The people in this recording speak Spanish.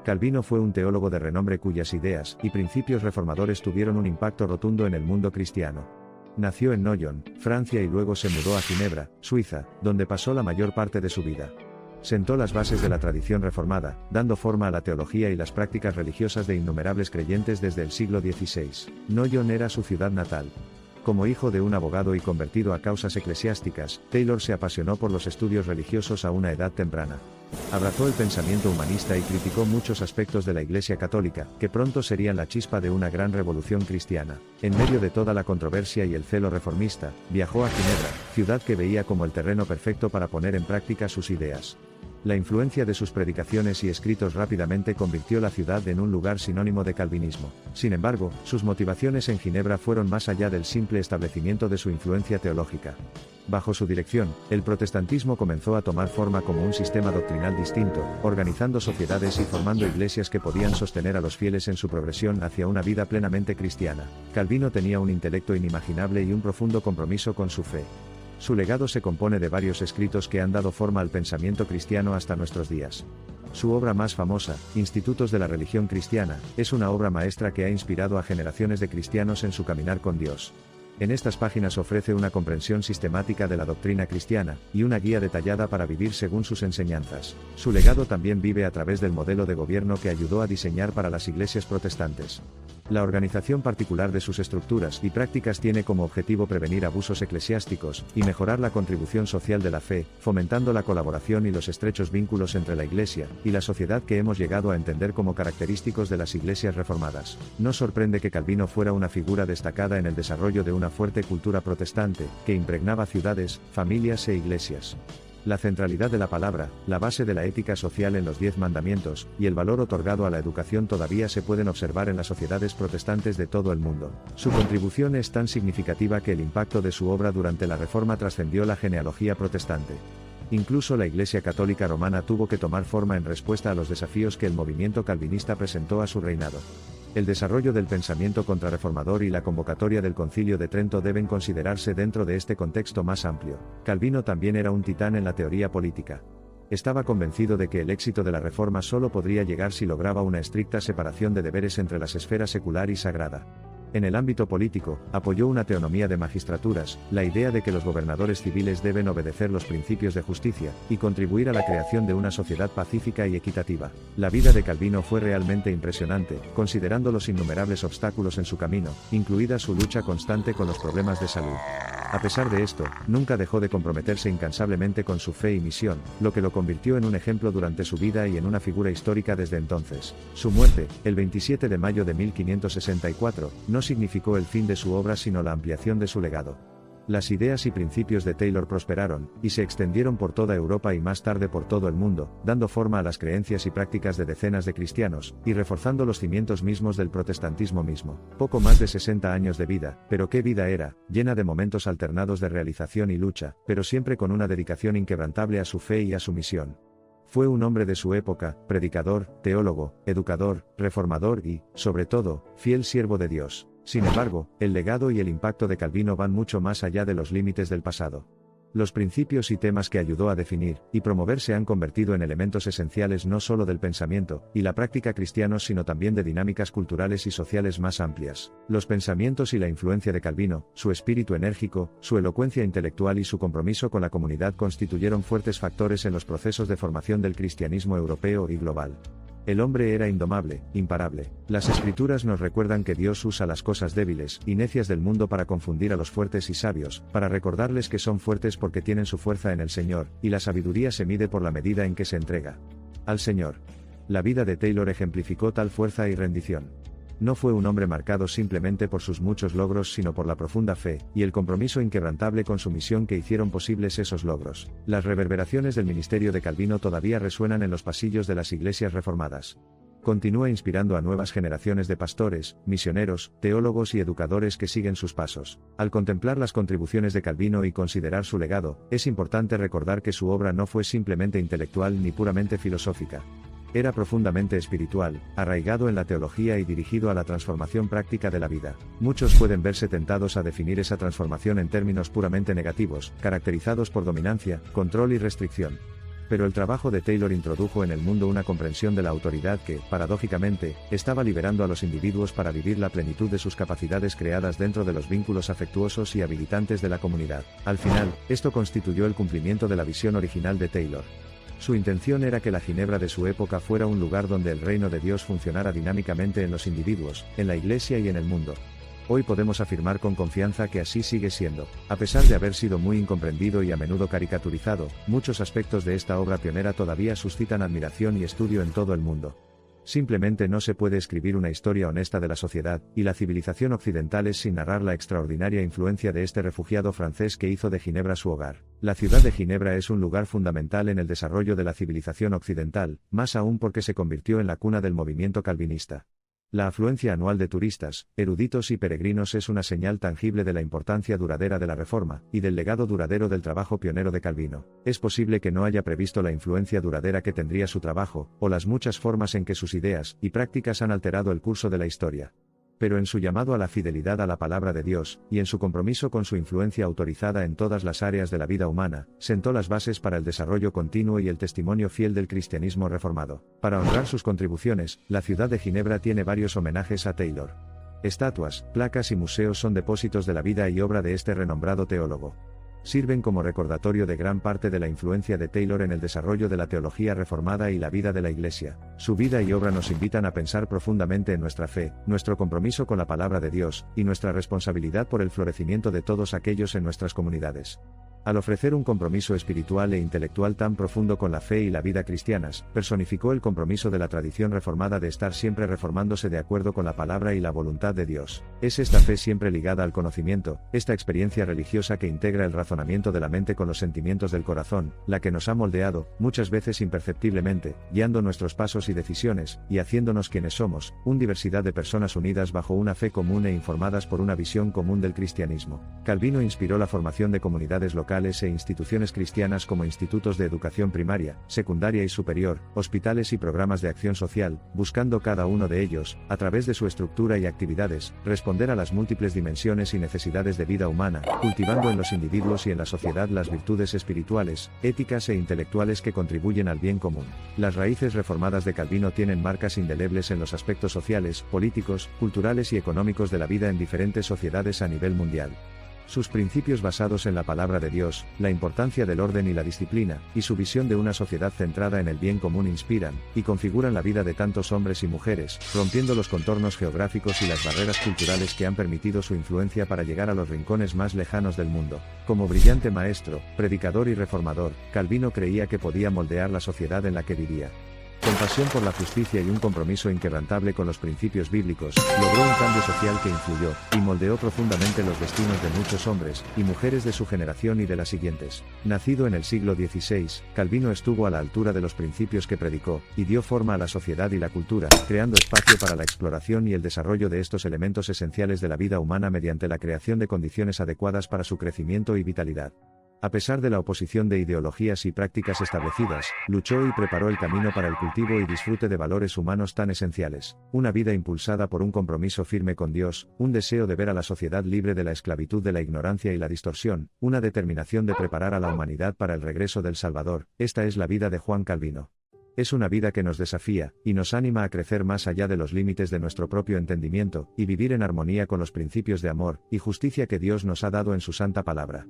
Calvino fue un teólogo de renombre cuyas ideas y principios reformadores tuvieron un impacto rotundo en el mundo cristiano. Nació en Noyon, Francia y luego se mudó a Ginebra, Suiza, donde pasó la mayor parte de su vida. Sentó las bases de la tradición reformada, dando forma a la teología y las prácticas religiosas de innumerables creyentes desde el siglo XVI. Noyon era su ciudad natal. Como hijo de un abogado y convertido a causas eclesiásticas, Taylor se apasionó por los estudios religiosos a una edad temprana. Abrazó el pensamiento humanista y criticó muchos aspectos de la Iglesia Católica, que pronto serían la chispa de una gran revolución cristiana. En medio de toda la controversia y el celo reformista, viajó a Ginebra, ciudad que veía como el terreno perfecto para poner en práctica sus ideas. La influencia de sus predicaciones y escritos rápidamente convirtió la ciudad en un lugar sinónimo de calvinismo. Sin embargo, sus motivaciones en Ginebra fueron más allá del simple establecimiento de su influencia teológica. Bajo su dirección, el protestantismo comenzó a tomar forma como un sistema doctrinal distinto, organizando sociedades y formando iglesias que podían sostener a los fieles en su progresión hacia una vida plenamente cristiana. Calvino tenía un intelecto inimaginable y un profundo compromiso con su fe. Su legado se compone de varios escritos que han dado forma al pensamiento cristiano hasta nuestros días. Su obra más famosa, Institutos de la Religión Cristiana, es una obra maestra que ha inspirado a generaciones de cristianos en su caminar con Dios. En estas páginas ofrece una comprensión sistemática de la doctrina cristiana, y una guía detallada para vivir según sus enseñanzas. Su legado también vive a través del modelo de gobierno que ayudó a diseñar para las iglesias protestantes. La organización particular de sus estructuras y prácticas tiene como objetivo prevenir abusos eclesiásticos, y mejorar la contribución social de la fe, fomentando la colaboración y los estrechos vínculos entre la Iglesia y la sociedad que hemos llegado a entender como característicos de las iglesias reformadas. No sorprende que Calvino fuera una figura destacada en el desarrollo de una fuerte cultura protestante, que impregnaba ciudades, familias e iglesias. La centralidad de la palabra, la base de la ética social en los 10 mandamientos, y el valor otorgado a la educación todavía se pueden observar en las sociedades protestantes de todo el mundo. Su contribución es tan significativa que el impacto de su obra durante la Reforma trascendió la genealogía protestante. Incluso la Iglesia Católica Romana tuvo que tomar forma en respuesta a los desafíos que el movimiento calvinista presentó a su reinado. El desarrollo del pensamiento contrarreformador y la convocatoria del Concilio de Trento deben considerarse dentro de este contexto más amplio. Calvino también era un titán en la teoría política. Estaba convencido de que el éxito de la Reforma solo podría llegar si lograba una estricta separación de deberes entre las esferas secular y sagrada. En el ámbito político, apoyó una teonomía de magistraturas, la idea de que los gobernadores civiles deben obedecer los principios de justicia, y contribuir a la creación de una sociedad pacífica y equitativa. La vida de Calvino fue realmente impresionante, considerando los innumerables obstáculos en su camino, incluida su lucha constante con los problemas de salud. A pesar de esto, nunca dejó de comprometerse incansablemente con su fe y misión, lo que lo convirtió en un ejemplo durante su vida y en una figura histórica desde entonces. Su muerte, el 27 de mayo de 1564, no significó el fin de su obra sino la ampliación de su legado. Las ideas y principios de Taylor prosperaron, y se extendieron por toda Europa y más tarde por todo el mundo, dando forma a las creencias y prácticas de decenas de cristianos, y reforzando los cimientos mismos del protestantismo mismo. Poco más de 60 años de vida, pero qué vida era, llena de momentos alternados de realización y lucha, pero siempre con una dedicación inquebrantable a su fe y a su misión. Fue un hombre de su época, predicador, teólogo, educador, reformador y, sobre todo, fiel siervo de Dios. Sin embargo, el legado y el impacto de Calvino van mucho más allá de los límites del pasado. Los principios y temas que ayudó a definir y promover se han convertido en elementos esenciales no solo del pensamiento y la práctica cristianos sino también de dinámicas culturales y sociales más amplias. Los pensamientos y la influencia de Calvino, su espíritu enérgico, su elocuencia intelectual y su compromiso con la comunidad constituyeron fuertes factores en los procesos de formación del cristianismo europeo y global. El hombre era indomable, imparable. Las escrituras nos recuerdan que Dios usa las cosas débiles y necias del mundo para confundir a los fuertes y sabios, para recordarles que son fuertes porque tienen su fuerza en el Señor, y la sabiduría se mide por la medida en que se entrega al Señor. La vida de Taylor ejemplificó tal fuerza y rendición. No fue un hombre marcado simplemente por sus muchos logros sino por la profunda fe, y el compromiso inquebrantable con su misión que hicieron posibles esos logros. Las reverberaciones del ministerio de Calvino todavía resuenan en los pasillos de las iglesias reformadas. Continúa inspirando a nuevas generaciones de pastores, misioneros, teólogos y educadores que siguen sus pasos. Al contemplar las contribuciones de Calvino y considerar su legado, es importante recordar que su obra no fue simplemente intelectual ni puramente filosófica. Era profundamente espiritual, arraigado en la teología y dirigido a la transformación práctica de la vida. Muchos pueden verse tentados a definir esa transformación en términos puramente negativos, caracterizados por dominancia, control y restricción. Pero el trabajo de Taylor introdujo en el mundo una comprensión de la autoridad que, paradójicamente, estaba liberando a los individuos para vivir la plenitud de sus capacidades creadas dentro de los vínculos afectuosos y habilitantes de la comunidad. Al final, esto constituyó el cumplimiento de la visión original de Taylor. Su intención era que la Ginebra de su época fuera un lugar donde el reino de Dios funcionara dinámicamente en los individuos, en la Iglesia y en el mundo. Hoy podemos afirmar con confianza que así sigue siendo. A pesar de haber sido muy incomprendido y a menudo caricaturizado, muchos aspectos de esta obra pionera todavía suscitan admiración y estudio en todo el mundo. Simplemente no se puede escribir una historia honesta de la sociedad y la civilización occidentales sin narrar la extraordinaria influencia de este refugiado francés que hizo de Ginebra su hogar. La ciudad de Ginebra es un lugar fundamental en el desarrollo de la civilización occidental, más aún porque se convirtió en la cuna del movimiento calvinista. La afluencia anual de turistas, eruditos y peregrinos es una señal tangible de la importancia duradera de la Reforma, y del legado duradero del trabajo pionero de Calvino. Es posible que no haya previsto la influencia duradera que tendría su trabajo, o las muchas formas en que sus ideas y prácticas han alterado el curso de la historia. Pero en su llamado a la fidelidad a la palabra de Dios, y en su compromiso con su influencia autorizada en todas las áreas de la vida humana, sentó las bases para el desarrollo continuo y el testimonio fiel del cristianismo reformado. Para honrar sus contribuciones, la ciudad de Ginebra tiene varios homenajes a Taylor. Estatuas, placas y museos son depósitos de la vida y obra de este renombrado teólogo. Sirven como recordatorio de gran parte de la influencia de Taylor en el desarrollo de la teología reformada y la vida de la Iglesia. Su vida y obra nos invitan a pensar profundamente en nuestra fe, nuestro compromiso con la palabra de Dios, y nuestra responsabilidad por el florecimiento de todos aquellos en nuestras comunidades. Al ofrecer un compromiso espiritual e intelectual tan profundo con la fe y la vida cristianas, personificó el compromiso de la tradición reformada de estar siempre reformándose de acuerdo con la palabra y la voluntad de Dios. Es esta fe siempre ligada al conocimiento, esta experiencia religiosa que integra el razonamiento de la mente con los sentimientos del corazón, la que nos ha moldeado, muchas veces imperceptiblemente, guiando nuestros pasos y decisiones, y haciéndonos quienes somos, una diversidad de personas unidas bajo una fe común e informadas por una visión común del cristianismo. Calvino inspiró la formación de comunidades locales e instituciones cristianas como institutos de educación primaria, secundaria y superior, hospitales y programas de acción social, buscando cada uno de ellos, a través de su estructura y actividades, responder a las múltiples dimensiones y necesidades de vida humana, cultivando en los individuos y en la sociedad las virtudes espirituales, éticas e intelectuales que contribuyen al bien común. Las raíces reformadas de Calvino tienen marcas indelebles en los aspectos sociales, políticos, culturales y económicos de la vida en diferentes sociedades a nivel mundial. Sus principios basados en la palabra de Dios, la importancia del orden y la disciplina, y su visión de una sociedad centrada en el bien común inspiran y configuran la vida de tantos hombres y mujeres, rompiendo los contornos geográficos y las barreras culturales que han permitido su influencia para llegar a los rincones más lejanos del mundo. Como brillante maestro, predicador y reformador, Calvino creía que podía moldear la sociedad en la que vivía. Con pasión por la justicia y un compromiso inquebrantable con los principios bíblicos, logró un cambio social que influyó y moldeó profundamente los destinos de muchos hombres y mujeres de su generación y de las siguientes. Nacido en el siglo XVI, Calvino estuvo a la altura de los principios que predicó, y dio forma a la sociedad y la cultura, creando espacio para la exploración y el desarrollo de estos elementos esenciales de la vida humana mediante la creación de condiciones adecuadas para su crecimiento y vitalidad. A pesar de la oposición de ideologías y prácticas establecidas, luchó y preparó el camino para el cultivo y disfrute de valores humanos tan esenciales, una vida impulsada por un compromiso firme con Dios, un deseo de ver a la sociedad libre de la esclavitud de la ignorancia y la distorsión, una determinación de preparar a la humanidad para el regreso del Salvador. Esta es la vida de Juan Calvino. Es una vida que nos desafía, y nos anima a crecer más allá de los límites de nuestro propio entendimiento, y vivir en armonía con los principios de amor y justicia que Dios nos ha dado en su santa palabra.